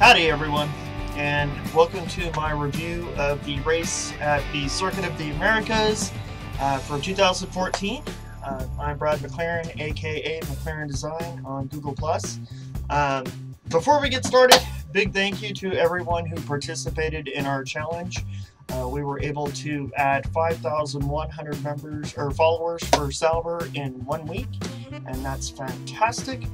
Howdy everyone, and welcome to my review of the race at the Circuit of the Americas for 2014. I'm Brad McClaren, aka McClaren Design on Google+. Before we get started, big thank you to everyone who participated in our challenge. We were able to add 5,100 members or followers for Sauber in 1 week, and that's fantastic.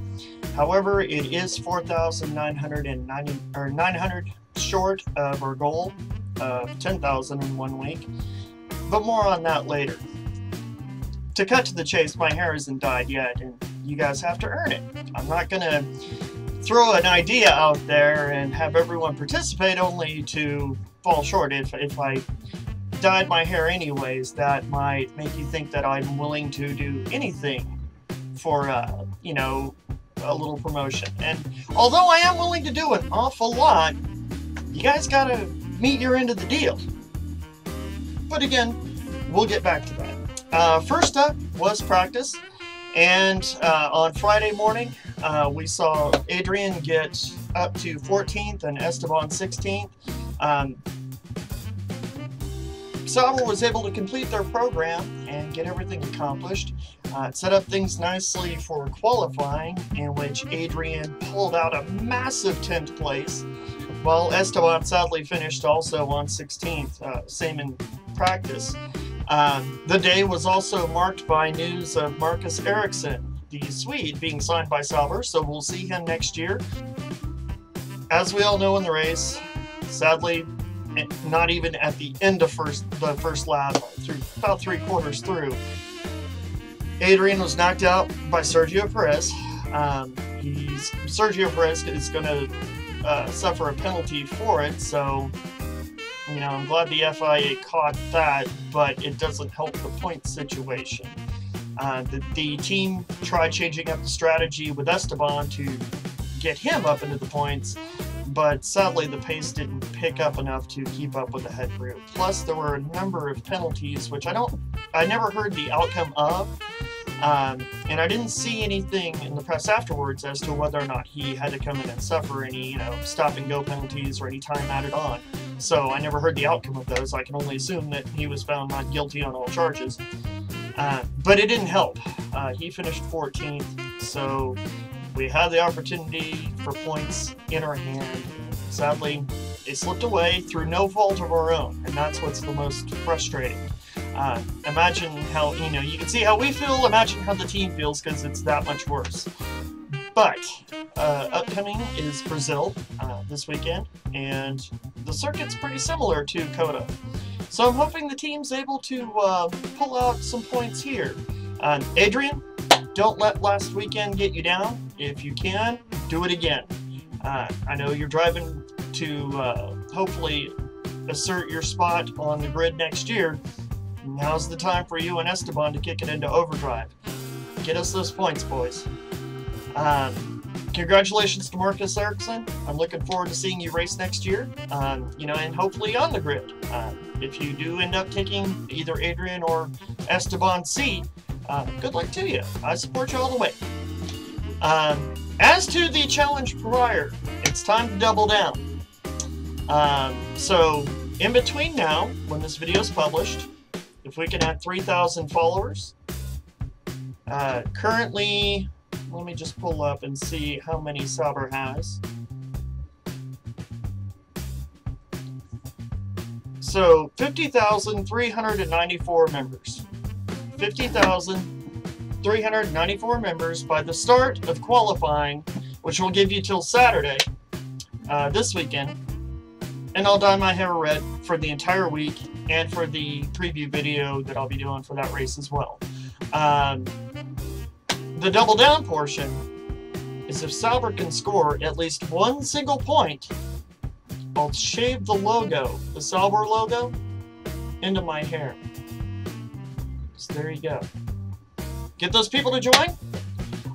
However, it is 4,900 short of our goal of 10,000 in 1 week, but more on that later. To cut to the chase, my hair isn't dyed yet, and you guys have to earn it. I'm not gonna throw an idea out there and have everyone participate only to fall short. If I dyed my hair anyways, that might make you think that I'm willing to do anything for, you know, a little promotion. And although I am willing to do an awful lot, you guys gotta meet your end of the deal. But again, we'll get back to that. First up was practice, and on Friday morning we saw Adrian get up to 14th and Esteban 16th. Sauber was able to complete their program and get everything accomplished. It set up things nicely for qualifying, in which Adrian pulled out a massive 10th place, while Esteban sadly finished also on 16th, same in practice. The day was also marked by news of Marcus Ericsson, the Swede, being signed by Sauber, so we'll see him next year. As we all know in the race, sadly, not even at the end of the first lap, through about 3/4 through, Adrian was knocked out by Sergio Perez. Sergio Perez is going to suffer a penalty for it, so you know, I'm glad the FIA caught that, but it doesn't help the point situation. The team tried changing up the strategy with Esteban to get him up into the points, but sadly the pace didn't pick up enough to keep up with the head group. Plus there were a number of penalties which I never heard the outcome of, and I didn't see anything in the press afterwards as to whether or not he had to come in and suffer any, you know, stop and go penalties or any time added on. So I never heard the outcome of those. I can only assume that he was found not guilty on all charges. But it didn't help. He finished 14th, so we had the opportunity for points in our hand. Sadly, it slipped away through no fault of our own, and that's what's the most frustrating. Imagine how, you know, you can see how we feel, imagine how the team feels, because it's that much worse. But, upcoming is Brazil this weekend, and the circuit's pretty similar to COTA. So I'm hoping the team's able to pull out some points here. Adrian, don't let last weekend get you down. If you can, do it again. I know you're driving to hopefully assert your spot on the grid next year. Now's the time for you and Esteban to kick it into overdrive. Get us those points, boys. Congratulations to Marcus Ericsson. I'm looking forward to seeing you race next year, you know, and hopefully on the grid. If you do end up taking either Adrian or Esteban's seat, good luck to you. I support you all the way. As to the challenge prior, it's time to double down. So in between now, when this video is published, if we can add 3,000 followers, currently, let me just pull up and see how many Sauber has. So 50,394 members. 50,394 members by the start of qualifying, which will give you till Saturday, this weekend. And I'll dye my hair red for the entire week and for the preview video that I'll be doing for that race as well. The double down portion is if Sauber can score at least one single point, I'll shave the logo, the Sauber logo, into my hair. So there you go. Get those people to join.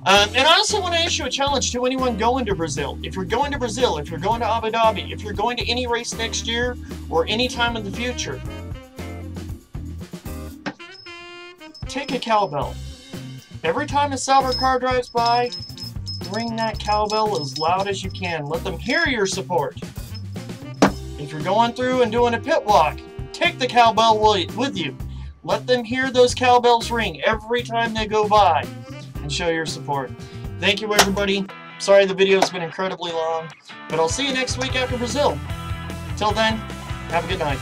And I also want to issue a challenge to anyone going to Brazil. If you're going to Brazil, if you're going to Abu Dhabi, if you're going to any race next year or any time in the future, take a cowbell. Every time a Sauber car drives by, ring that cowbell as loud as you can. Let them hear your support. If you're going through and doing a pit walk, take the cowbell with you. Let them hear those cowbells ring every time they go by and show your support. Thank you, everybody. Sorry the video has been incredibly long, but I'll see you next week after Brazil. Till then, have a good night.